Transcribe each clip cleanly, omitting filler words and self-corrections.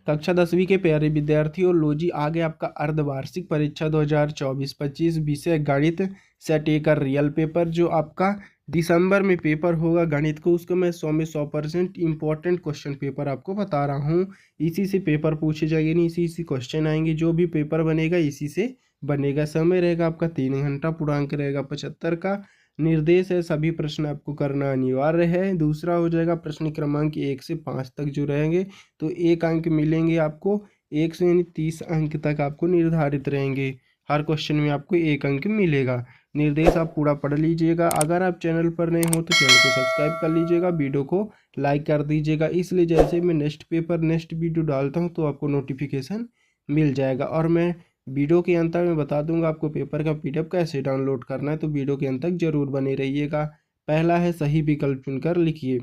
कक्षा 10वीं के प्यारे विद्यार्थियों, लो जी आ गया आपका अर्धवार्षिक परीक्षा 2024-25 विषय गणित सेट ए का रियल पेपर, जो आपका दिसंबर में पेपर होगा गणित को। उसको मैं 100 में 100% इंपॉर्टेंट क्वेश्चन पेपर आपको बता रहा हूँ। इसी से पेपर पूछे जाएंगे, नहीं इसी क्वेश्चन आएंगे। जो भी पेपर बनेगा इसी से बनेगा। समय रहेगा आपका 3 घंटा, पूर्णांक रहेगा 75 का। निर्देश है सभी प्रश्न आपको करना अनिवार्य है। दूसरा हो जाएगा प्रश्न क्रमांक 1 से 5 तक जो रहेंगे तो 1 अंक मिलेंगे आपको। 1 से यानी 30 अंक तक आपको निर्धारित रहेंगे। हर क्वेश्चन में आपको 1 अंक मिलेगा। निर्देश आप पूरा पढ़ लीजिएगा। अगर आप चैनल पर नए हो तो चैनल को सब्सक्राइब कर लीजिएगा, वीडियो को लाइक कर दीजिएगा, इसलिए जैसे मैं नेक्स्ट वीडियो डालता हूँ तो आपको नोटिफिकेशन मिल जाएगा। और मैं वीडियो के अंत में बता दूंगा आपको पेपर का PDF कैसे डाउनलोड करना है, तो वीडियो के अंत तक जरूर बने रहिएगा। पहला है सही विकल्प चुनकर लिखिए।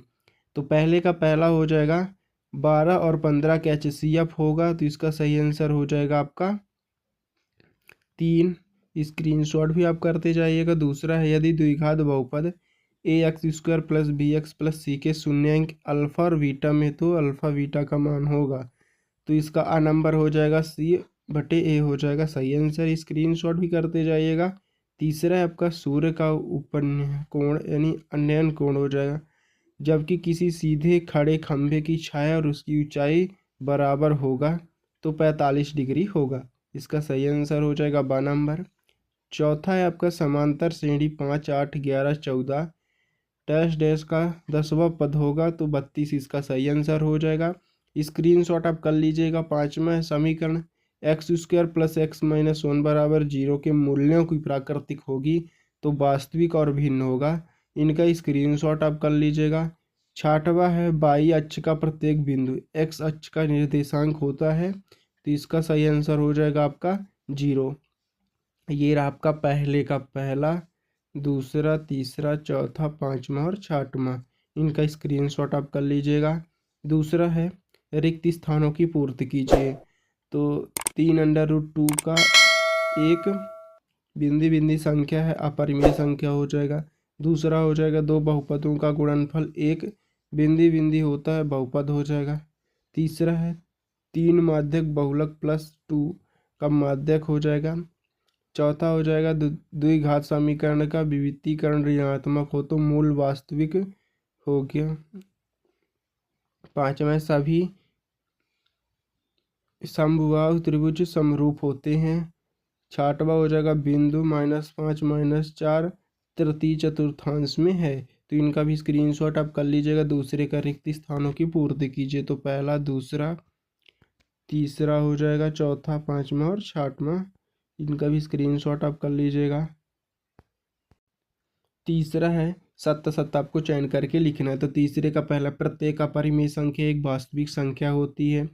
तो पहले का पहला हो जाएगा 12 और 15 का HCF होगा, तो इसका सही आंसर हो जाएगा आपका 3। स्क्रीनशॉट भी आप करते जाइएगा। दूसरा है यदि द्विघात बहुपद ax² + bx + c के शून्यांक अल्फा और बीटा में, तो अल्फा बीटा का मान होगा, तो इसका A नंबर हो जाएगा C/A हो जाएगा सही आंसर। स्क्रीनशॉट भी करते जाइएगा। तीसरा है आपका सूर्य का उपन्य कोण यानी अन्वयन कोण हो जाएगा, जबकि किसी सीधे खड़े खंभे की छाया और उसकी ऊंचाई बराबर होगा तो 45 डिग्री होगा। इसका सही आंसर हो जाएगा B नंबर। चौथा है आपका समांतर श्रेणी 5, 8, 11, 14 डैश डैश का 10वां पद होगा तो 32 इसका सही आंसर हो जाएगा। स्क्रीनशॉट आप कर लीजिएगा। पांचवा है समीकरण x² + x - 1 बराबर 0 के मूल्यों की प्राकृतिक होगी तो वास्तविक और भिन्न होगा। इनका स्क्रीनशॉट आप कर लीजिएगा। छठवा है बाई अक्ष का प्रत्येक बिंदु x अक्ष का निर्देशांक होता है, तो इसका सही आंसर हो जाएगा आपका 0। ये रहा आपका पहले का पहला, दूसरा, तीसरा, चौथा, पांचवा और छठवां। इनका स्क्रीनशॉट आप कर लीजिएगा। दूसरा है रिक्त स्थानों की पूर्ति कीजिए, तो 3√2 का एक बिंदी संख्या है, अपरिमेय संख्या हो जाएगा। दूसरा हो जाएगा दो बहुपदों का गुणनफल एक बिंदी होता है, बहुपद हो जाएगा। तीसरा है 3 माध्यक बहुलक +2 का माध्यक हो जाएगा। चौथा हो जाएगा द्विघात समीकरण का विविधीकरण ऋणात्मक हो तो मूल वास्तविक हो गया। पांचवा सभी समबाहु त्रिभुज समरूप होते हैं। छठवा हो जाएगा बिंदु -5 - 4 तृतीय चतुर्थांश में है, तो इनका भी स्क्रीनशॉट आप कर लीजिएगा। दूसरे का रिक्त स्थानों की पूर्ति कीजिए, तो पहला, दूसरा, तीसरा हो जाएगा, चौथा, पांचवा और छठवां। इनका भी स्क्रीनशॉट आप कर लीजिएगा। तीसरा है सत्य आपको चयन करके लिखना है, तो तीसरे का पहला प्रत्येक अपरिमेय संख्या एक वास्तविक संख्या होती है।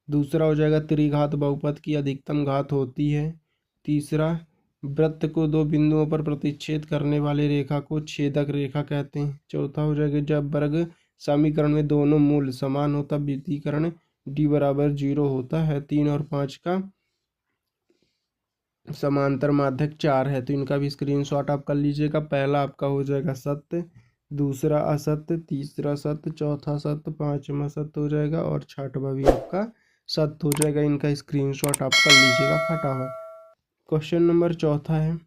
दूसरा हो जाएगा त्रिघात बहुपद की अधिकतम घात होती है। तीसरा वृत्त को दो बिंदुओं पर प्रतिच्छेद करने वाली रेखा को छेदक रेखा कहते हैं। चौथा हो जाएगा जब वर्ग समीकरण में दोनों मूल समान होता विभीतीकरण d = 0 होता है। 3 और 5 का समांतर माध्यक 4 है, तो इनका भी स्क्रीनशॉट आप कर लीजिएगा। पहला आपका हो जाएगा सत्य, दूसरा असत्य, तीसरा सत्य, चौथा सत्य, पांचवा सत्य हो जाएगा और छठवां भी आपका सत्य हो जाएगा। इनका स्क्रीनशॉट आप कर लीजिएगा फटाफट। क्वेश्चन नंबर चौथा है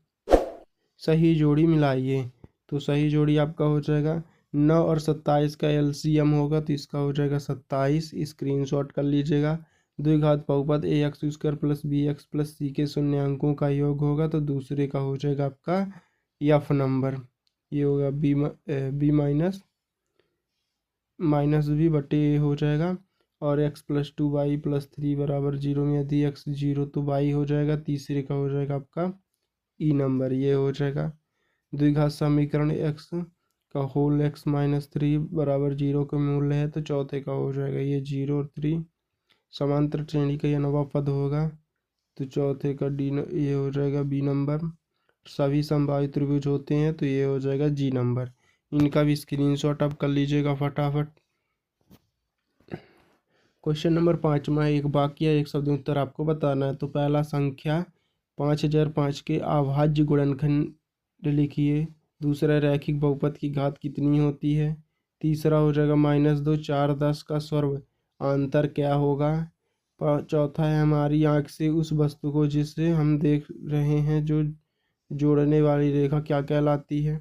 सही जोड़ी मिलाइए, तो सही जोड़ी आपका हो जाएगा 9 और 27 का LCM होगा, तो इसका हो जाएगा 27। स्क्रीनशॉट कर लीजिएगा। द्विघात बहुपद ax² + bx + c के शून्यांकों का योग होगा, तो दूसरे का हो जाएगा आपका F नंबर। ये होगा b-b हो जाएगा और x + 2y + 3 = 0 में यदि x 0 तो y हो जाएगा। तीसरे का हो जाएगा आपका E नंबर, ये हो जाएगा। द्विघात समीकरण x का होल x - 3 = 0 का मूल्य है, तो चौथे का हो जाएगा ये 0 और 3। समांतर श्रेणी का यह 9वां पद होगा, तो चौथे का ये हो जाएगा B नंबर। सभी समबाहु त्रिभुज होते हैं, तो ये हो जाएगा G नंबर। इनका भी स्क्रीनशॉट आप कर लीजिएगा फटाफट। क्वेश्चन नंबर 5वां, एक वाक्य एक शब्द उत्तर आपको बताना है। तो पहला संख्या 5005 के अभाज्य गुणनखंड लिखिए। दूसरा रैखिक बहुपद की घात कितनी होती है। तीसरा हो जाएगा -2 4 10 का सर्व अंतर क्या होगा। चौथा है हमारी आँख से उस वस्तु को जिसे हम देख रहे हैं जो जोड़ने वाली रेखा क्या कहलाती है।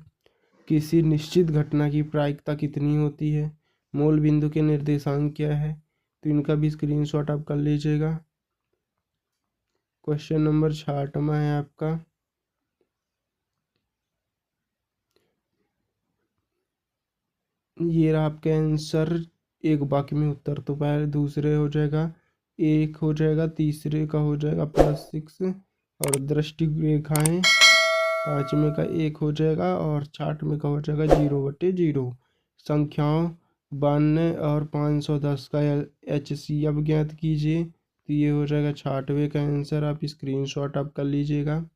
किसी निश्चित घटना की प्रायिकता कितनी होती है। मूल बिंदु के निर्देशांक क्या है। तो इनका भी स्क्रीनशॉट आप कर लीजिएगा। क्वेश्चन नंबर 6वां है आपका, ये रहा आपका आंसर। एक वाक्य में उत्तर, तो पहले दूसरे हो जाएगा 1 हो जाएगा, तीसरे का हो जाएगा +6 और दृष्टि रेखाएं 5वें का 1 हो जाएगा और 6वें का हो जाएगा 0/0। संख्याओं 92 और 510 का HCF ज्ञात कीजिए। तो ये हो जाएगा 6वें का आंसर। आप स्क्रीनशॉट आप कर लीजिएगा।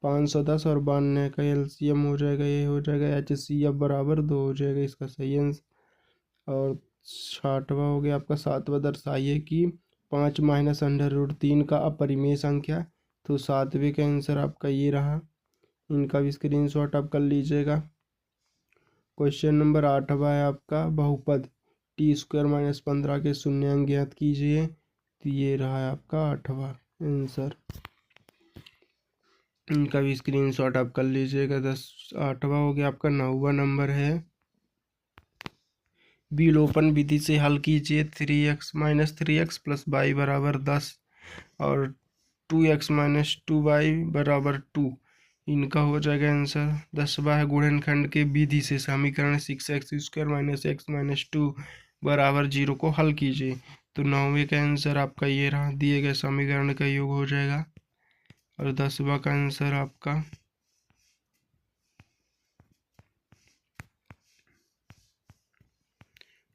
510 और 92 का LCM हो जाएगा, ये हो जाएगा HCF बराबर 2 हो जाएगा इसका सही आंसर। और 6वां हो गया आपका 7वां, दर्शाइए कि 5 - √3 का अपरिमेय संख्या। तो 7वें का आंसर आपका ये रहा। इनका भी स्क्रीनशॉट आप कर लीजिएगा। क्वेश्चन नंबर 8वां है आपका, बहुपद t² - 15 के शून्यांक ज्ञात कीजिए। तो ये रहा है आपका 8वां आंसर। इनका भी स्क्रीनशॉट आप कर लीजिएगा। 8वां हो गया आपका। 9वां नंबर है, विलोपन विधि से हल कीजिए। 3x - 3x + y बराबर 10 और 2x - 2y बराबर 2। इनका हो जाएगा आंसर। 10वां है, गुणनखंड के विधि से समीकरण 6x² - x - 2 बराबर 0 को हल कीजिए। तो 9वें का आंसर आपका ये रहा, दिए गए समीकरण का योग हो जाएगा। और 10वां का आंसर आपका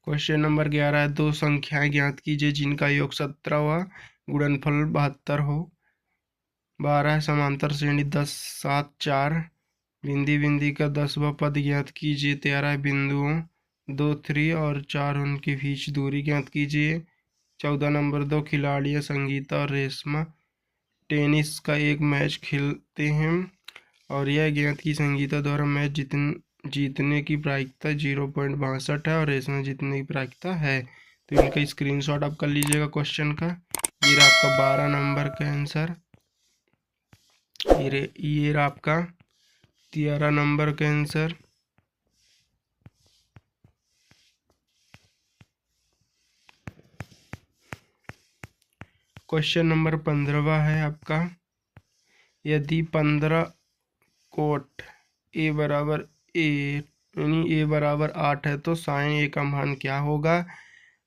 क्वेश्चन नंबर 11 है, दो संख्याएं ज्ञात कीजिए जिनका योग 17 व गुणनफल 72 हो। 12 है, समांतर श्रेणी 10 7 4। बिंदी बिंदी का 10वां पद ज्ञात कीजिए। 13 है, बिंदुओं 2 3 और 4 उनके बीच दूरी ज्ञात कीजिए। 14 नंबर, दो खिलाड़ियां संगीता और रेशमा टेनिस का एक मैच खेलते हैं और यह ज्ञात की संगीता द्वारा मैच जीतने की प्रायिकता 0.62 है और रेशमा जीतने की प्रायिकता है। तो इनका स्क्रीनशॉट आप कर लीजिएगा क्वेश्चन का। ये रहा आपका 12 नंबर का आंसर। ये रहा आपका 13 नंबर का आंसर। क्वेश्चन नंबर 15वां है आपका, यदि 15 कोट a बराबर a यानी a बराबर 8 है तो sin a का मान क्या होगा।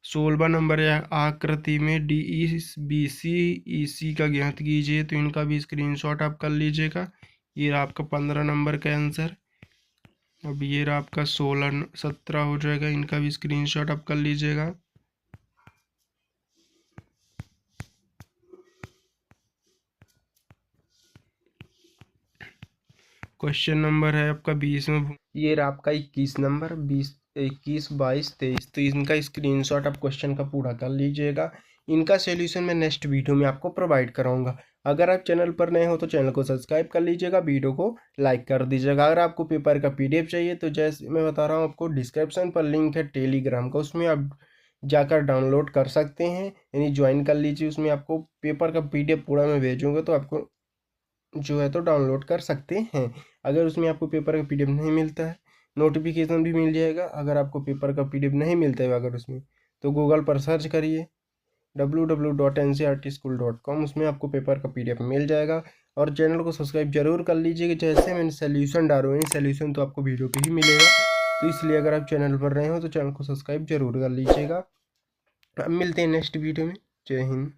16वां नंबर है, आकृति में DE BC EC का ज्ञात कीजिए। तो इनका भी स्क्रीनशॉट आप कर लीजिएगा। ये रहा आपका 15 नंबर का आंसर। अब ये रहा आपका 16 17 हो जाएगा। इनका भी स्क्रीनशॉट आप कर लीजिएगा। क्वेश्चन नंबर है आपका 20 में, ये रहा आपका 21 नंबर। 20 21 22 23। तो इनका स्क्रीनशॉट आप क्वेश्चन का पूरा कर लीजिएगा। इनका सॉल्यूशन मैं नेक्स्ट वीडियो में आपको प्रोवाइड कराऊंगा। अगर आप चैनल पर नए हो तो चैनल को सब्सक्राइब कर लीजिएगा, वीडियो को लाइक कर दीजिएगा। अगर आपको पेपर का PDF चाहिए तो जैसे मैं बता रहा हूँ आपको, डिस्क्रिप्शन पर लिंक है टेलीग्राम का, उसमें आप जाकर डाउनलोड कर सकते हैं, यानी ज्वाइन कर लीजिए। उसमें आपको पेपर का PDF पूरा मैं भेजूँगा तो आपको जो है तो डाउनलोड कर सकते हैं। अगर उसमें आपको पेपर का PDF नहीं मिलता है, नोटिफिकेशन भी मिल जाएगा। अगर आपको पेपर का PDF नहीं मिलता है अगर उसमें, तो गूगल पर सर्च करिए www.ncrtschool.com, उसमें आपको पेपर का PDF मिल जाएगा। और चैनल को सब्सक्राइब जरूर कर लीजिएगा। जैसे मैंने सोल्यूशन डालो वही सोल्यूशन तो आपको वीडियो पे ही मिलेगा। तो इसलिए अगर आप चैनल पर रहे हो तो चैनल को सब्सक्राइब जरूर कर लीजिएगा। अब मिलते हैं नेक्स्ट वीडियो में। जय हिंद।